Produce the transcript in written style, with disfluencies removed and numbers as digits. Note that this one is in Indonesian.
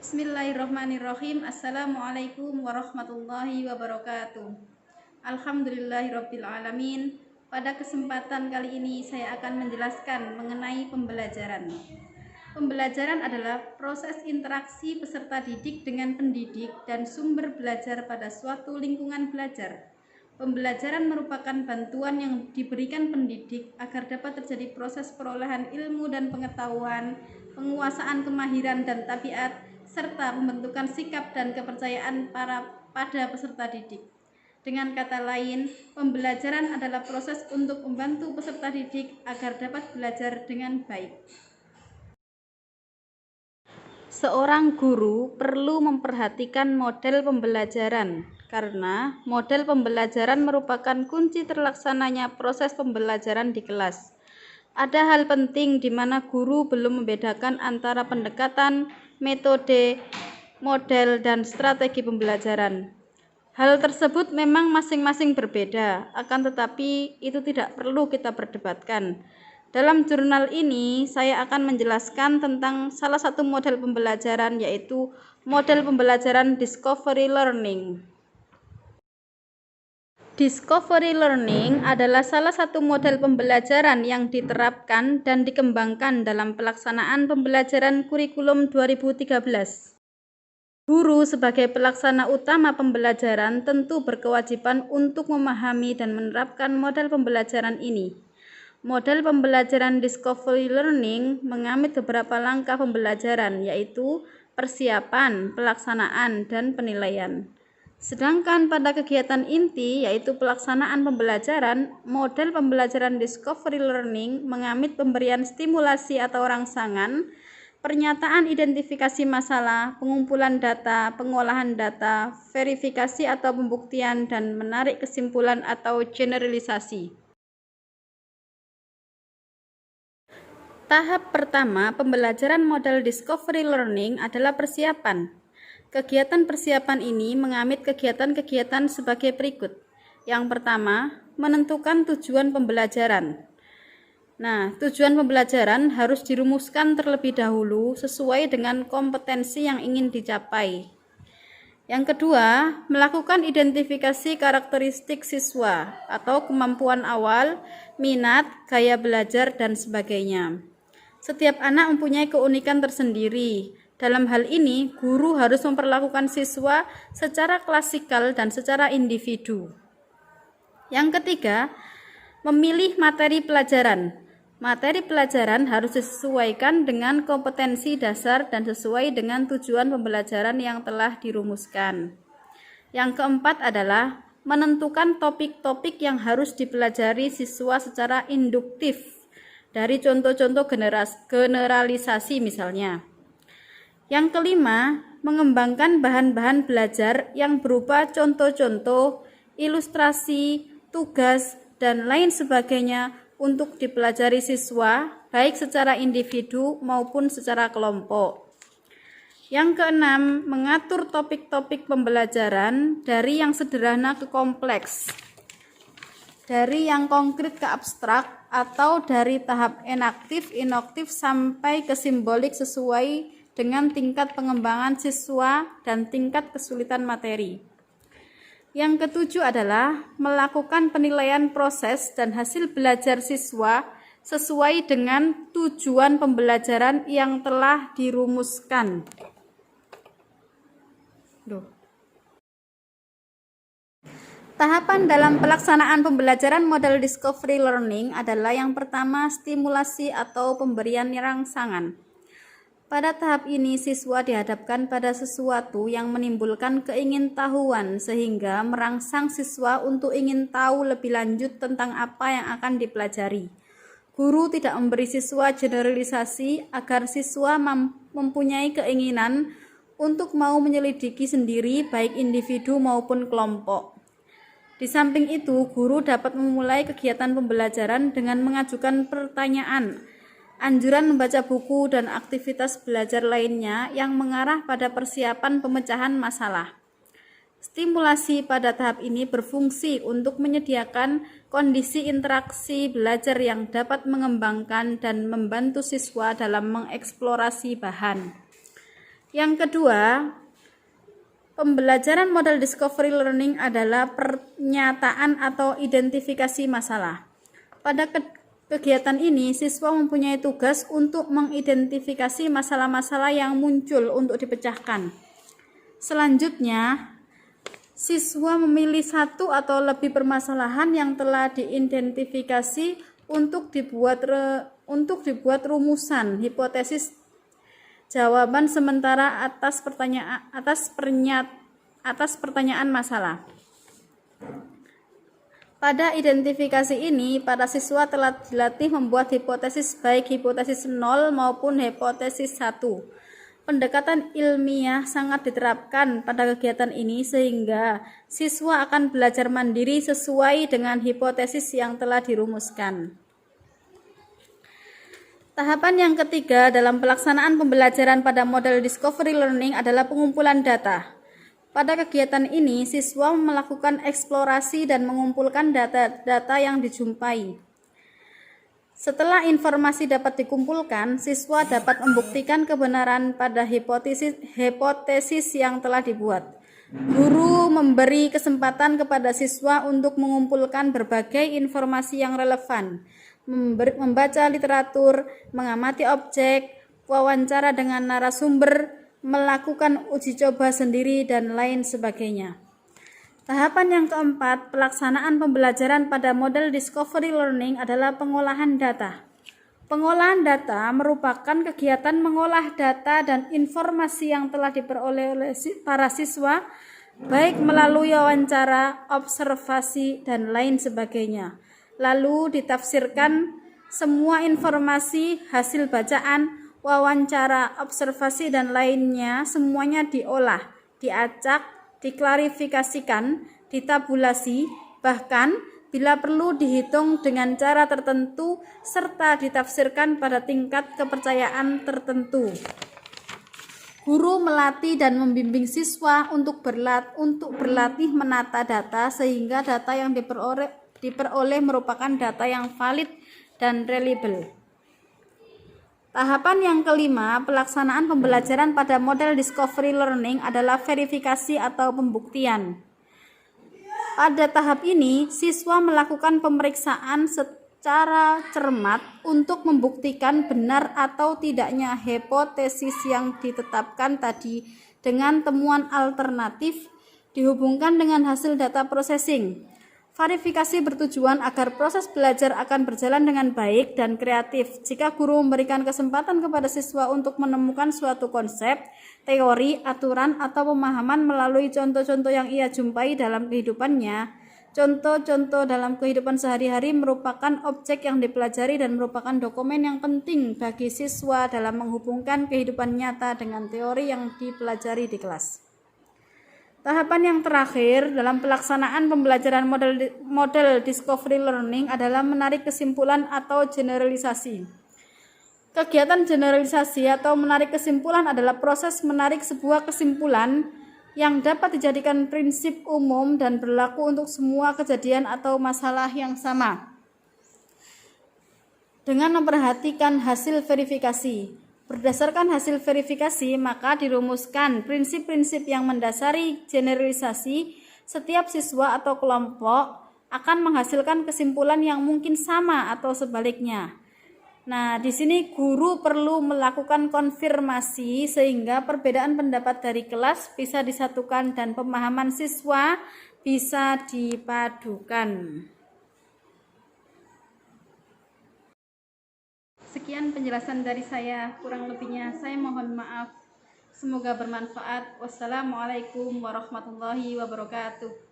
Bismillahirrahmanirrahim. Assalamualaikum warahmatullahi wabarakatuh. Alhamdulillahirabbil alamin. Pada kesempatan kali ini saya akan menjelaskan mengenai pembelajaran. Pembelajaran adalah proses interaksi peserta didik dengan pendidik dan sumber belajar pada suatu lingkungan belajar. Pembelajaran merupakan bantuan yang diberikan pendidik agar dapat terjadi proses perolehan ilmu dan pengetahuan, penguasaan kemahiran dan tabiat, serta pembentukan sikap dan kepercayaan pada peserta didik. Dengan kata lain, pembelajaran adalah proses untuk membantu peserta didik agar dapat belajar dengan baik. Seorang guru perlu memperhatikan model pembelajaran, karena model pembelajaran merupakan kunci terlaksananya proses pembelajaran di kelas. Ada hal penting di mana guru belum membedakan antara pendekatan, metode, model, dan strategi pembelajaran. Hal tersebut memang masing-masing berbeda, akan tetapi itu tidak perlu kita perdebatkan. Dalam jurnal ini, saya akan menjelaskan tentang salah satu model pembelajaran, yaitu model pembelajaran Discovery Learning. Discovery Learning adalah salah satu model pembelajaran yang diterapkan dan dikembangkan dalam pelaksanaan pembelajaran kurikulum 2013. Guru sebagai pelaksana utama pembelajaran tentu berkewajiban untuk memahami dan menerapkan model pembelajaran ini. Model pembelajaran Discovery Learning mengambil beberapa langkah pembelajaran, yaitu persiapan, pelaksanaan, dan penilaian. Sedangkan pada kegiatan inti, yaitu pelaksanaan pembelajaran, model pembelajaran Discovery Learning mengambil pemberian stimulasi atau rangsangan, pernyataan identifikasi masalah, pengumpulan data, pengolahan data, verifikasi atau pembuktian, dan menarik kesimpulan atau generalisasi. Tahap pertama pembelajaran model Discovery Learning adalah persiapan. Kegiatan persiapan ini mengambil kegiatan-kegiatan sebagai berikut. Yang pertama, menentukan tujuan pembelajaran. Nah, tujuan pembelajaran harus dirumuskan terlebih dahulu sesuai dengan kompetensi yang ingin dicapai. Yang kedua, melakukan identifikasi karakteristik siswa atau kemampuan awal, minat, gaya belajar, dan sebagainya. Setiap anak mempunyai keunikan tersendiri. Dalam hal ini, guru harus memperlakukan siswa secara klasikal dan secara individu. Yang ketiga, memilih materi pelajaran. Materi pelajaran harus disesuaikan dengan kompetensi dasar dan sesuai dengan tujuan pembelajaran yang telah dirumuskan. Yang keempat adalah menentukan topik-topik yang harus dipelajari siswa secara induktif dari contoh-contoh generalisasi misalnya. Yang kelima, mengembangkan bahan-bahan belajar yang berupa contoh-contoh, ilustrasi, tugas, dan lain sebagainya untuk dipelajari siswa, baik secara individu maupun secara kelompok. Yang keenam, mengatur topik-topik pembelajaran dari yang sederhana ke kompleks, dari yang konkret ke abstrak, atau dari tahap enaktif, inoktif sampai ke simbolik sesuai dengan tingkat pengembangan siswa dan tingkat kesulitan materi. Yang ketujuh adalah melakukan penilaian proses dan hasil belajar siswa sesuai dengan tujuan pembelajaran yang telah dirumuskan. Tahapan dalam pelaksanaan pembelajaran model Discovery Learning adalah yang pertama, stimulasi atau pemberian rangsangan. Pada tahap ini, siswa dihadapkan pada sesuatu yang menimbulkan keingintahuan sehingga merangsang siswa untuk ingin tahu lebih lanjut tentang apa yang akan dipelajari. Guru tidak memberi siswa generalisasi agar siswa mempunyai keinginan untuk mau menyelidiki sendiri baik individu maupun kelompok. Di samping itu, guru dapat memulai kegiatan pembelajaran dengan mengajukan pertanyaan, anjuran membaca buku, dan aktivitas belajar lainnya yang mengarah pada persiapan pemecahan masalah. Stimulasi pada tahap ini berfungsi untuk menyediakan kondisi interaksi belajar yang dapat mengembangkan dan membantu siswa dalam mengeksplorasi bahan. Yang kedua, pembelajaran model discovery learning adalah pernyataan atau identifikasi masalah. Pada kegiatan ini, siswa mempunyai tugas untuk mengidentifikasi masalah-masalah yang muncul untuk dipecahkan. Selanjutnya, siswa memilih satu atau lebih permasalahan yang telah diidentifikasi untuk dibuat rumusan hipotesis jawaban sementara atas pertanyaan masalah. Pada identifikasi ini, para siswa telah dilatih membuat hipotesis baik hipotesis 0 maupun hipotesis 1. Pendekatan ilmiah sangat diterapkan pada kegiatan ini sehingga siswa akan belajar mandiri sesuai dengan hipotesis yang telah dirumuskan. Tahapan yang ketiga dalam pelaksanaan pembelajaran pada model discovery learning adalah pengumpulan data. Pada kegiatan ini, siswa melakukan eksplorasi dan mengumpulkan data-data yang dijumpai. Setelah informasi dapat dikumpulkan, siswa dapat membuktikan kebenaran pada hipotesis yang telah dibuat. Guru memberi kesempatan kepada siswa untuk mengumpulkan berbagai informasi yang relevan, membaca literatur, mengamati objek, wawancara dengan narasumber, melakukan uji coba sendiri, dan lain sebagainya. Tahapan yang keempat, pelaksanaan pembelajaran pada model discovery learning adalah pengolahan data. Pengolahan data merupakan kegiatan mengolah data dan informasi yang telah diperoleh oleh para siswa, baik melalui wawancara, observasi, dan lain sebagainya. Lalu ditafsirkan semua informasi, hasil bacaan, wawancara, observasi, dan lainnya semuanya diolah, diacak, diklarifikasikan, ditabulasi, bahkan bila perlu dihitung dengan cara tertentu serta ditafsirkan pada tingkat kepercayaan tertentu. Guru melatih dan membimbing siswa untuk berlatih menata data sehingga data yang diperoleh merupakan data yang valid dan reliable. Tahapan yang kelima, pelaksanaan pembelajaran pada model discovery learning adalah verifikasi atau pembuktian. Pada tahap ini, siswa melakukan pemeriksaan secara cermat untuk membuktikan benar atau tidaknya hipotesis yang ditetapkan tadi dengan temuan alternatif dihubungkan dengan hasil data processing. Verifikasi bertujuan agar proses belajar akan berjalan dengan baik dan kreatif. Jika guru memberikan kesempatan kepada siswa untuk menemukan suatu konsep, teori, aturan, atau pemahaman melalui contoh-contoh yang ia jumpai dalam kehidupannya, contoh-contoh dalam kehidupan sehari-hari merupakan objek yang dipelajari dan merupakan dokumen yang penting bagi siswa dalam menghubungkan kehidupan nyata dengan teori yang dipelajari di kelas. Tahapan yang terakhir dalam pelaksanaan pembelajaran model discovery learning adalah menarik kesimpulan atau generalisasi. Kegiatan generalisasi atau menarik kesimpulan adalah proses menarik sebuah kesimpulan yang dapat dijadikan prinsip umum dan berlaku untuk semua kejadian atau masalah yang sama. Dengan memperhatikan hasil verifikasi. Berdasarkan hasil verifikasi, maka dirumuskan prinsip-prinsip yang mendasari generalisasi. Setiap siswa atau kelompok akan menghasilkan kesimpulan yang mungkin sama atau sebaliknya. Nah, di sini guru perlu melakukan konfirmasi sehingga perbedaan pendapat dari kelas bisa disatukan dan pemahaman siswa bisa dipadukan. Sekian penjelasan dari saya, kurang lebihnya saya mohon maaf. Semoga bermanfaat. Wassalamualaikum warahmatullahi wabarakatuh.